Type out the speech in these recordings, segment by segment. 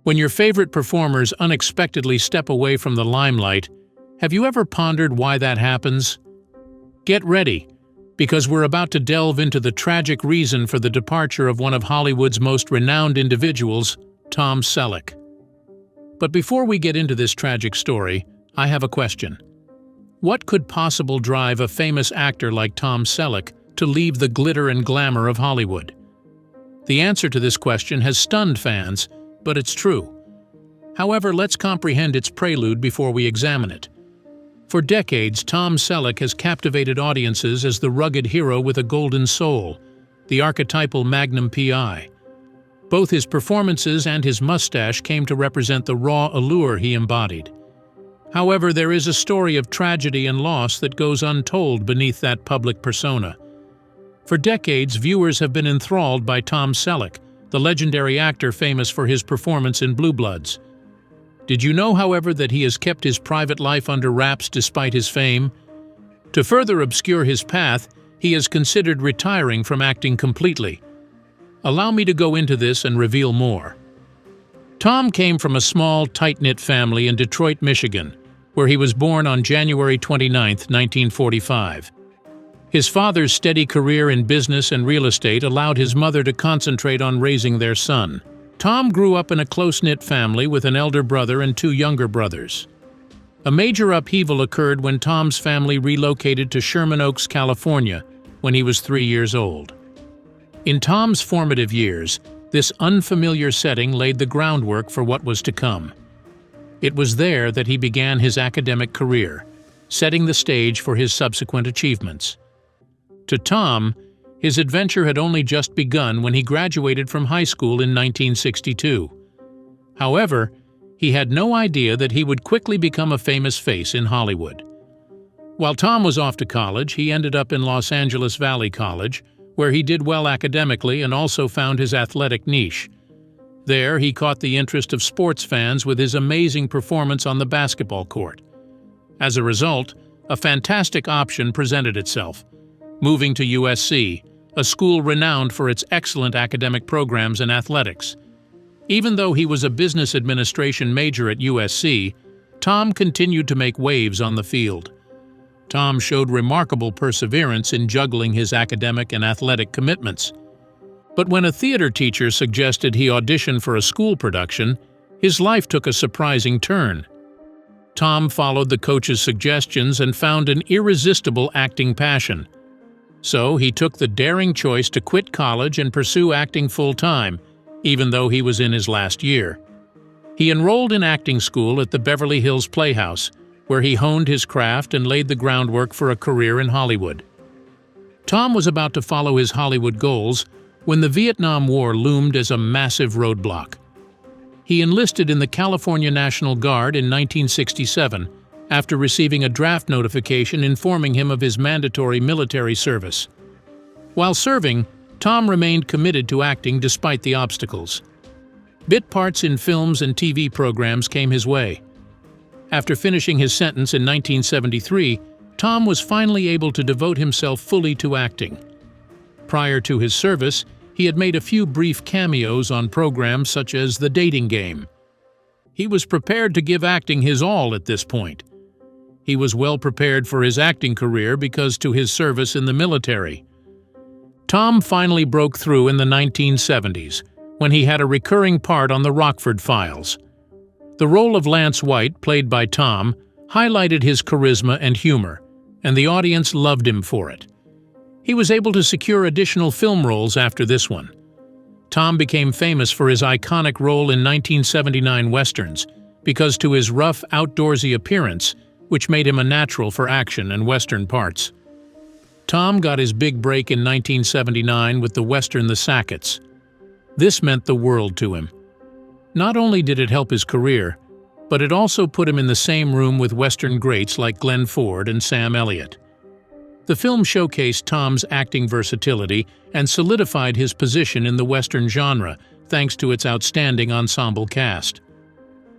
When your favorite performers unexpectedly step away from the limelight, have you ever pondered why that happens? Get ready, because we're about to delve into the tragic reason for the departure of one of Hollywood's most renowned individuals, Tom Selleck. But before we get into this tragic story, I have a question. What could possibly drive a famous actor like Tom Selleck to leave the glitter and glamour of Hollywood? The answer to this question has stunned fans, but it's true. However, let's comprehend its prelude before we examine it. For decades, Tom Selleck has captivated audiences as the rugged hero with a golden soul, the archetypal Magnum P.I. Both his performances and his mustache came to represent the raw allure he embodied. However, there is a story of tragedy and loss that goes untold beneath that public persona. For decades, viewers have been enthralled by Tom Selleck, the legendary actor famous for his performance in Blue Bloods. Did you know, however, that he has kept his private life under wraps despite his fame? To further obscure his path, he has considered retiring from acting completely. Allow me to go into this and reveal more. Tom came from a small, tight-knit family in Detroit, Michigan, where he was born on January 29, 1945. His father's steady career in business and real estate allowed his mother to concentrate on raising their son. Tom grew up in a close-knit family with an elder brother and two younger brothers. A major upheaval occurred when Tom's family relocated to Sherman Oaks, California, when he was 3 years old. In Tom's formative years, this unfamiliar setting laid the groundwork for what was to come. It was there that he began his academic career, setting the stage for his subsequent achievements. To Tom, his adventure had only just begun when he graduated from high school in 1962. However, he had no idea that he would quickly become a famous face in Hollywood. While Tom was off to college, he ended up in Los Angeles Valley College, where he did well academically and also found his athletic niche. There, he caught the interest of sports fans with his amazing performance on the basketball court. As a result, a fantastic option presented itself: moving to USC, a school renowned for its excellent academic programs and athletics. Even though he was a business administration major at USC, Tom continued to make waves on the field. Tom showed remarkable perseverance in juggling his academic and athletic commitments. But when a theater teacher suggested he audition for a school production, his life took a surprising turn. Tom followed the coach's suggestions and found an irresistible acting passion. So he took the daring choice to quit college and pursue acting full-time, even though he was in his last year. He enrolled in acting school at the Beverly Hills Playhouse, where he honed his craft and laid the groundwork for a career in Hollywood. Tom was about to follow his Hollywood goals when the Vietnam War loomed as a massive roadblock. He enlisted in the California National Guard in 1967 after receiving a draft notification informing him of his mandatory military service. While serving, Tom remained committed to acting despite the obstacles. Bit parts in films and TV programs came his way. After finishing his sentence in 1973, Tom was finally able to devote himself fully to acting. Prior to his service, he had made a few brief cameos on programs such as The Dating Game. He was prepared to give acting his all at this point. He was well prepared for his acting career because to his service in the military. Tom finally broke through in the 1970s, when he had a recurring part on the Rockford Files. The role of Lance White, played by Tom, highlighted his charisma and humor, and the audience loved him for it. He was able to secure additional film roles after this one. Tom became famous for his iconic role in 1979 westerns, because to his rough, outdoorsy appearance, which made him a natural for action and western parts. Tom got his big break in 1979 with the western The Sackets. This meant the world to him. Not only did it help his career, but it also put him in the same room with western greats like Glenn Ford and Sam Elliott. The film showcased Tom's acting versatility and solidified his position in the western genre thanks to its outstanding ensemble cast.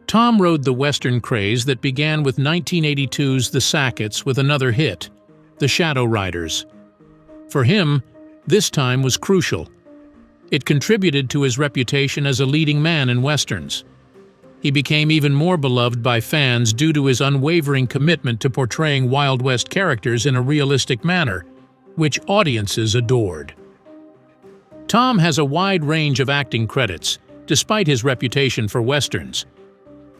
Tom rode the western craze that began with 1982's The Sackets with another hit, The Shadow Riders. For him, this time was crucial. It contributed to his reputation as a leading man in westerns. He became even more beloved by fans due to his unwavering commitment to portraying Wild West characters in a realistic manner, which audiences adored. Tom has a wide range of acting credits, despite his reputation for westerns.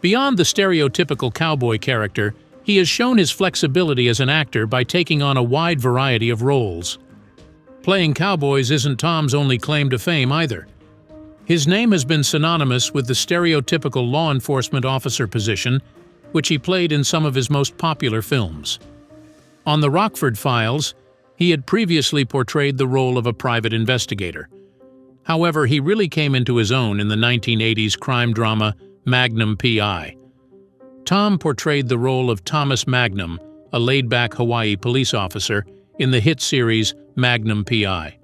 Beyond the stereotypical cowboy character, he has shown his flexibility as an actor by taking on a wide variety of roles. Playing cowboys isn't Tom's only claim to fame either. His name has been synonymous with the stereotypical law enforcement officer position, which he played in some of his most popular films. On The Rockford Files, he had previously portrayed the role of a private investigator. However, he really came into his own in the 1980s crime drama Magnum P.I. Tom portrayed the role of Thomas Magnum, a laid-back Hawaii police officer, in the hit series Magnum P.I.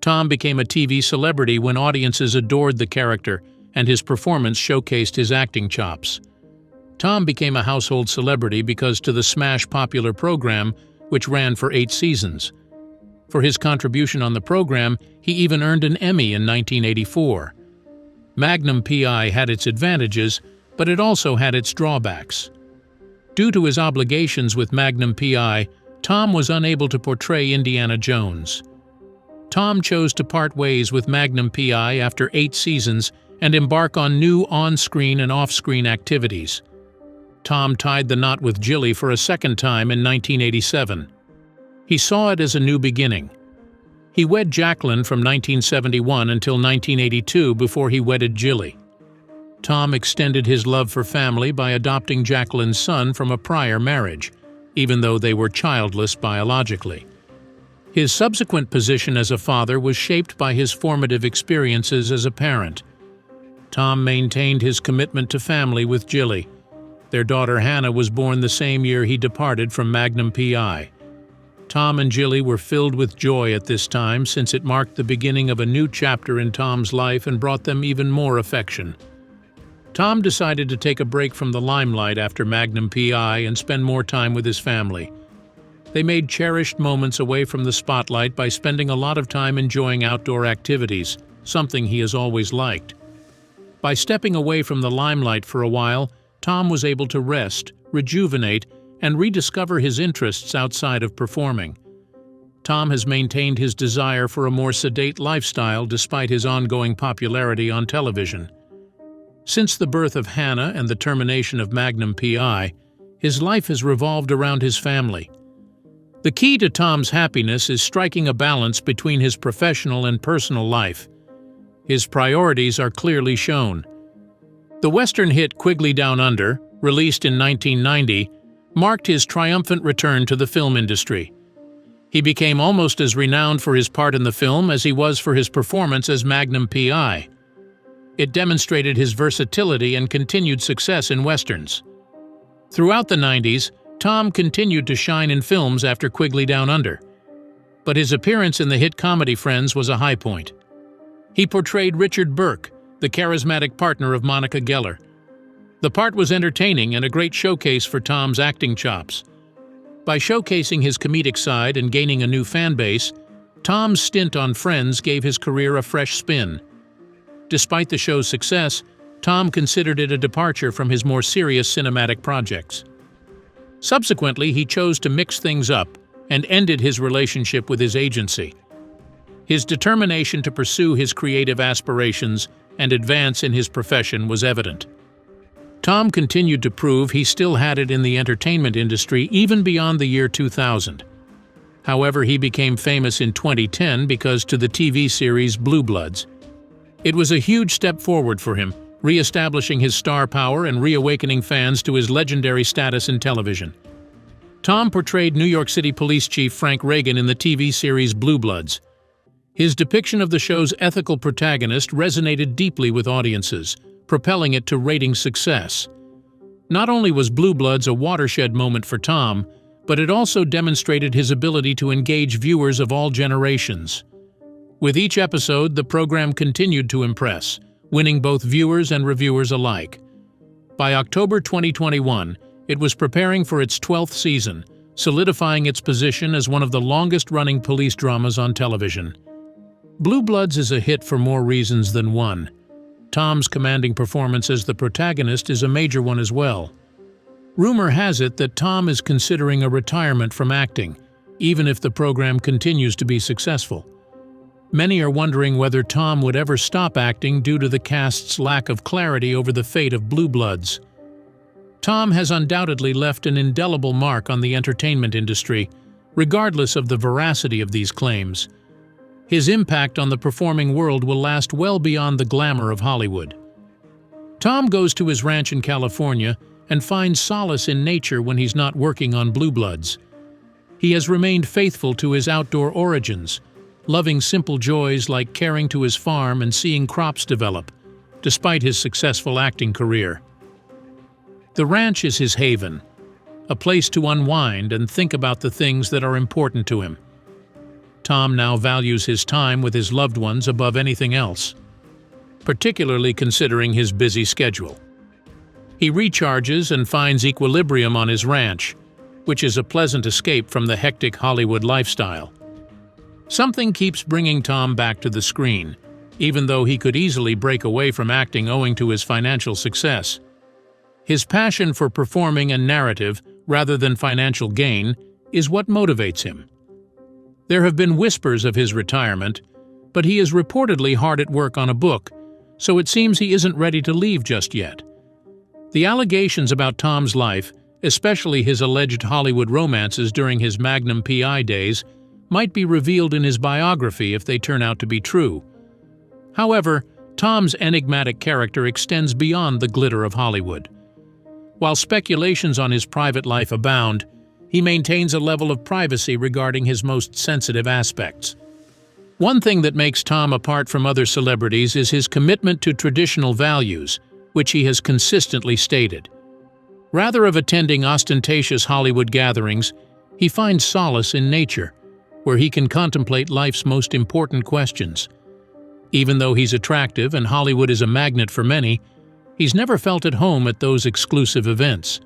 Tom became a TV celebrity when audiences adored the character, and his performance showcased his acting chops. Tom became a household celebrity because to the smash popular program, which ran for 8 seasons. For his contribution on the program, he even earned an Emmy in 1984. Magnum P.I. had its advantages, but it also had its drawbacks. Due to his obligations with Magnum P.I., Tom was unable to portray Indiana Jones. Tom chose to part ways with Magnum P.I. after 8 seasons and embark on new on-screen and off-screen activities. Tom tied the knot with Jilly for a second time in 1987. He saw it as a new beginning. He wed Jacqueline from 1971 until 1982 before he wedded Jilly. Tom extended his love for family by adopting Jacqueline's son from a prior marriage, even though they were childless biologically. His subsequent position as a father was shaped by his formative experiences as a parent. Tom maintained his commitment to family with Jilly. Their daughter Hannah was born the same year he departed from Magnum P.I. Tom and Jilly were filled with joy at this time since it marked the beginning of a new chapter in Tom's life and brought them even more affection. Tom decided to take a break from the limelight after Magnum P.I. and spend more time with his family. They made cherished moments away from the spotlight by spending a lot of time enjoying outdoor activities, something he has always liked. By stepping away from the limelight for a while, Tom was able to rest, rejuvenate, and rediscover his interests outside of performing. Tom has maintained his desire for a more sedate lifestyle despite his ongoing popularity on television. Since the birth of Hannah and the termination of Magnum P.I., his life has revolved around his family. The key to Tom's happiness is striking a balance between his professional and personal life. His priorities are clearly shown. The Western hit Quigley Down Under, released in 1990, marked his triumphant return to the film industry. He became almost as renowned for his part in the film as he was for his performance as Magnum P.I. It demonstrated his versatility and continued success in westerns. Throughout the 90s, Tom continued to shine in films after Quigley Down Under, but his appearance in the hit comedy Friends was a high point. He portrayed Richard Burke, the charismatic partner of Monica Geller. The part was entertaining and a great showcase for Tom's acting chops. By showcasing his comedic side and gaining a new fan base, Tom's stint on Friends gave his career a fresh spin. Despite the show's success, Tom considered it a departure from his more serious cinematic projects. Subsequently, he chose to mix things up and ended his relationship with his agency. His determination to pursue his creative aspirations and advance in his profession was evident. Tom continued to prove he still had it in the entertainment industry even beyond the year 2000. However, he became famous in 2010 because to the TV series Blue Bloods. It was a huge step forward for him, re-establishing his star power and reawakening fans to his legendary status in television. Tom portrayed New York City Police Chief Frank Reagan in the TV series Blue Bloods. His depiction of the show's ethical protagonist resonated deeply with audiences, propelling it to ratings success. Not only was Blue Bloods a watershed moment for Tom, but it also demonstrated his ability to engage viewers of all generations. With each episode, the program continued to impress, winning both viewers and reviewers alike. By October 2021, it was preparing for its 12th season, solidifying its position as one of the longest-running police dramas on television. Blue Bloods is a hit for more reasons than one. Tom's commanding performance as the protagonist is a major one as well. Rumor has it that Tom is considering a retirement from acting, even if the program continues to be successful. Many are wondering whether Tom would ever stop acting due to the cast's lack of clarity over the fate of Blue Bloods. Tom has undoubtedly left an indelible mark on the entertainment industry, regardless of the veracity of these claims. His impact on the performing world will last well beyond the glamour of Hollywood. Tom goes to his ranch in California and finds solace in nature when he's not working on Blue Bloods. He has remained faithful to his outdoor origins, loving simple joys like caring to his farm and seeing crops develop, despite his successful acting career. The ranch is his haven, a place to unwind and think about the things that are important to him. Tom now values his time with his loved ones above anything else, particularly considering his busy schedule. He recharges and finds equilibrium on his ranch, which is a pleasant escape from the hectic Hollywood lifestyle. Something keeps bringing Tom back to the screen, even though he could easily break away from acting owing to his financial success. His passion for performing and narrative, rather than financial gain, is what motivates him. There have been whispers of his retirement, but he is reportedly hard at work on a book, so it seems he isn't ready to leave just yet. The allegations about Tom's life, especially his alleged Hollywood romances during his Magnum P.I. days, might be revealed in his biography if they turn out to be true. However, Tom's enigmatic character extends beyond the glitter of Hollywood. While speculations on his private life abound, he maintains a level of privacy regarding his most sensitive aspects. One thing that makes Tom apart from other celebrities is his commitment to traditional values, which he has consistently stated. Rather than attending ostentatious Hollywood gatherings, he finds solace in nature, where he can contemplate life's most important questions. Even though he's attractive and Hollywood is a magnet for many, he's never felt at home at those exclusive events.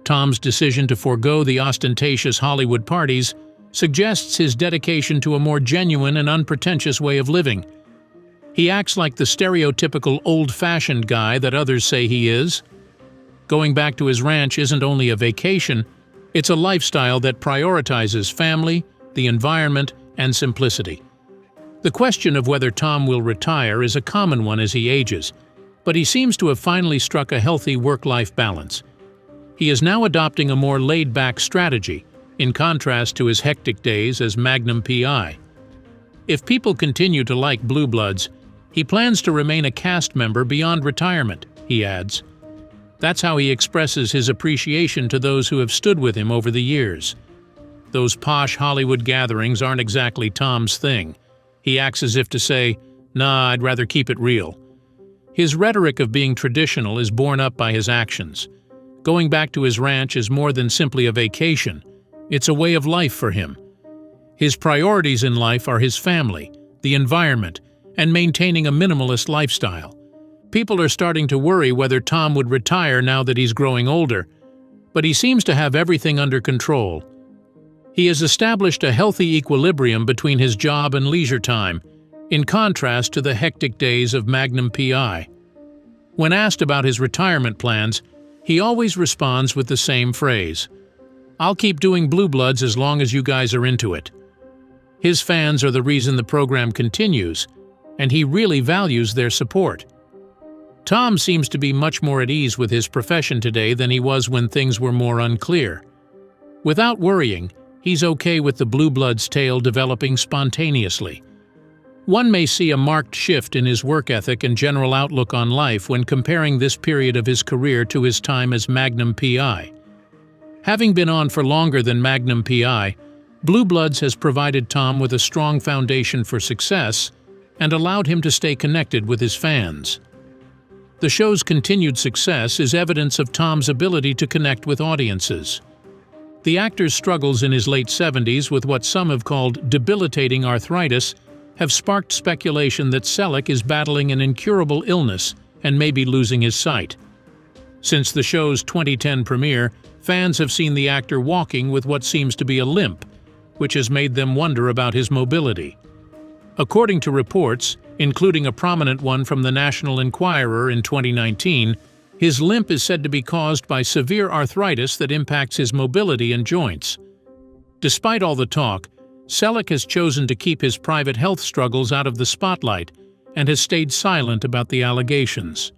Tom's decision to forego the ostentatious Hollywood parties suggests his dedication to a more genuine and unpretentious way of living. He acts like the stereotypical old-fashioned guy that others say he is. Going back to his ranch isn't only a vacation, it's a lifestyle that prioritizes family, the environment, and simplicity. The question of whether Tom will retire is a common one as he ages, but he seems to have finally struck a healthy work-life balance. He is now adopting a more laid-back strategy, in contrast to his hectic days as Magnum P.I. If people continue to like Blue Bloods, he plans to remain a cast member beyond retirement, he adds. That's how he expresses his appreciation to those who have stood with him over the years. Those posh Hollywood gatherings aren't exactly Tom's thing. He acts as if to say, "Nah, I'd rather keep it real." His rhetoric of being traditional is borne up by his actions. Going back to his ranch is more than simply a vacation. It's a way of life for him. His priorities in life are his family, the environment, and maintaining a minimalist lifestyle. People are starting to worry whether Tom would retire now that he's growing older, but he seems to have everything under control. He has established a healthy equilibrium between his job and leisure time, in contrast to the hectic days of Magnum P.I. When asked about his retirement plans, he always responds with the same phrase, "I'll keep doing Blue Bloods as long as you guys are into it." His fans are the reason the program continues, and he really values their support. Tom seems to be much more at ease with his profession today than he was when things were more unclear. Without worrying, he's okay with the Blue Bloods tale developing spontaneously. One may see a marked shift in his work ethic and general outlook on life when comparing this period of his career to his time as Magnum P.I. Having been on for longer than Magnum P.I., Blue Bloods has provided Tom with a strong foundation for success and allowed him to stay connected with his fans. The show's continued success is evidence of Tom's ability to connect with audiences. The actor's struggles in his late 70s with what some have called debilitating arthritis have sparked speculation that Selleck is battling an incurable illness and may be losing his sight. Since the show's 2010 premiere, fans have seen the actor walking with what seems to be a limp, which has made them wonder about his mobility. According to reports, including a prominent one from the National Enquirer in 2019. His limp is said to be caused by severe arthritis that impacts his mobility and joints. Despite all the talk, Selleck has chosen to keep his private health struggles out of the spotlight and has stayed silent about the allegations.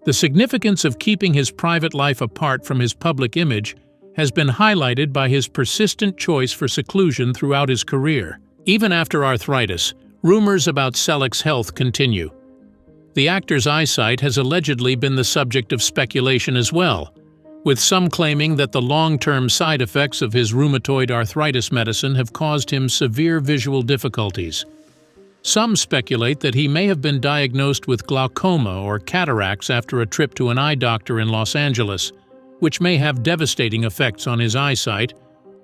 The significance of keeping his private life apart from his public image has been highlighted by his persistent choice for seclusion throughout his career. Even after arthritis, rumors about Selleck's health continue. The actor's eyesight has allegedly been the subject of speculation as well, with some claiming that the long-term side effects of his rheumatoid arthritis medicine have caused him severe visual difficulties. Some speculate that he may have been diagnosed with glaucoma or cataracts after a trip to an eye doctor in Los Angeles, which may have devastating effects on his eyesight,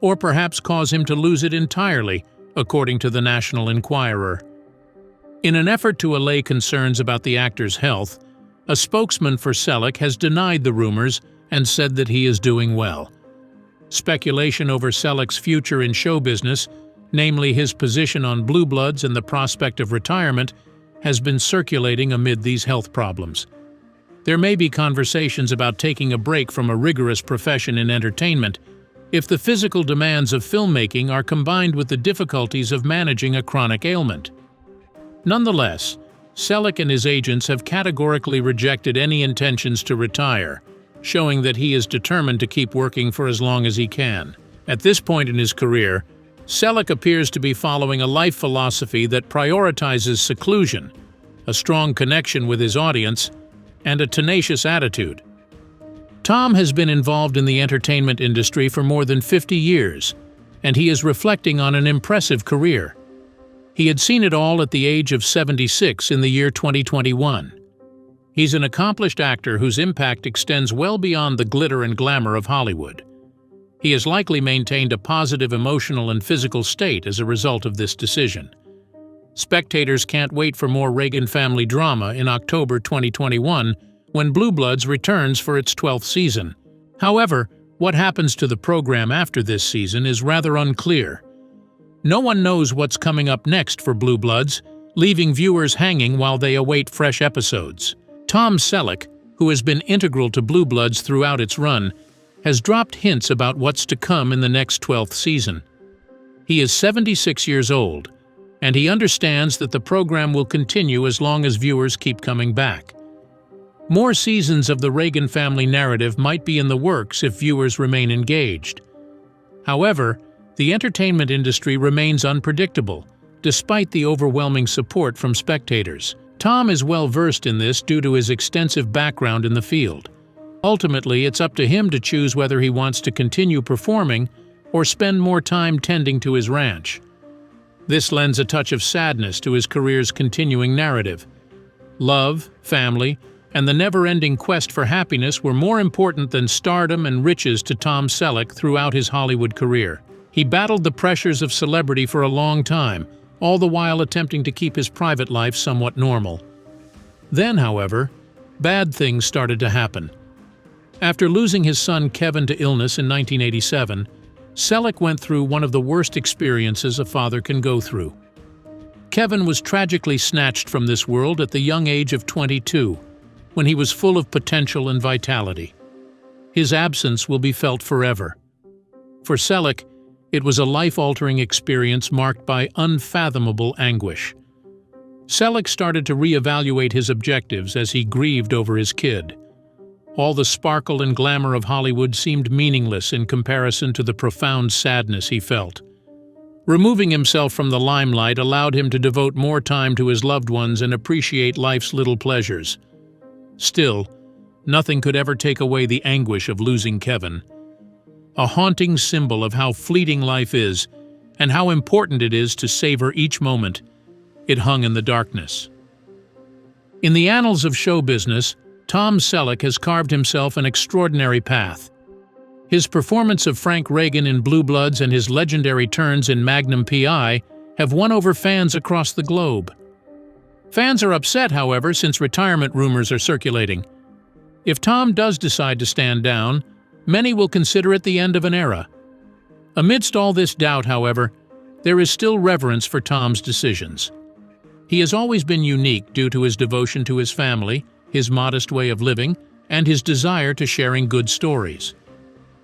or perhaps cause him to lose it entirely, according to the National Enquirer. In an effort to allay concerns about the actor's health, a spokesman for Selleck has denied the rumors and said that he is doing well. Speculation over Selleck's future in show business, namely his position on Blue Bloods and the prospect of retirement, has been circulating amid these health problems. There may be conversations about taking a break from a rigorous profession in entertainment if the physical demands of filmmaking are combined with the difficulties of managing a chronic ailment. Nonetheless, Selleck and his agents have categorically rejected any intentions to retire, showing that he is determined to keep working for as long as he can. At this point in his career, Selleck appears to be following a life philosophy that prioritizes seclusion, a strong connection with his audience, and a tenacious attitude. Tom has been involved in the entertainment industry for more than 50 years, and he is reflecting on an impressive career. He had seen it all at the age of 76 in the year 2021. He's an accomplished actor whose impact extends well beyond the glitter and glamour of Hollywood. He has likely maintained a positive emotional and physical state as a result of this decision. Spectators can't wait for more Reagan family drama in October 2021 when Blue Bloods returns for its 12th season. However, what happens to the program after this season is rather unclear. No one knows what's coming up next for Blue Bloods, leaving viewers hanging while they await fresh episodes. Tom Selleck, who has been integral to Blue Bloods throughout its run, has dropped hints about what's to come in the next 12th season. He is 76 years old, and he understands that the program will continue as long as viewers keep coming back. More seasons of the Reagan family narrative might be in the works if viewers remain engaged. However, the entertainment industry remains unpredictable, despite the overwhelming support from spectators. Tom is well versed in this due to his extensive background in the field. Ultimately, it's up to him to choose whether he wants to continue performing or spend more time tending to his ranch. This lends a touch of sadness to his career's continuing narrative. Love, family, and the never-ending quest for happiness were more important than stardom and riches to Tom Selleck throughout his Hollywood career. He battled the pressures of celebrity for a long time, all the while attempting to keep his private life somewhat normal. Then, however, bad things started to happen. After losing his son Kevin to illness in 1987, Selleck went through one of the worst experiences a father can go through. Kevin was tragically snatched from this world at the young age of 22, when he was full of potential and vitality. His absence will be felt forever. For Selleck, it was a life-altering experience marked by unfathomable anguish. Selleck started to reevaluate his objectives as he grieved over his kid. All the sparkle and glamour of Hollywood seemed meaningless in comparison to the profound sadness he felt. Removing himself from the limelight allowed him to devote more time to his loved ones and appreciate life's little pleasures. Still, nothing could ever take away the anguish of losing Kevin. A haunting symbol of how fleeting life is and how important it is to savor each moment, it hung in the darkness. In the annals of show business, Tom Selleck has carved himself an extraordinary path. His performance of Frank Reagan in Blue Bloods and his legendary turns in Magnum P.I. have won over fans across the globe. Fans are upset, however, since retirement rumors are circulating. If Tom does decide to stand down, many will consider it the end of an era. Amidst all this doubt, however, there is still reverence for Tom's decisions. He has always been unique due to his devotion to his family, his modest way of living, and his desire to sharing good stories.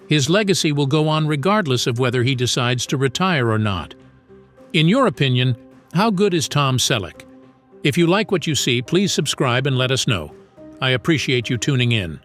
His legacy will go on regardless of whether he decides to retire or not. In your opinion, how good is Tom Selleck? If you like what you see, please subscribe and let us know. I appreciate you tuning in.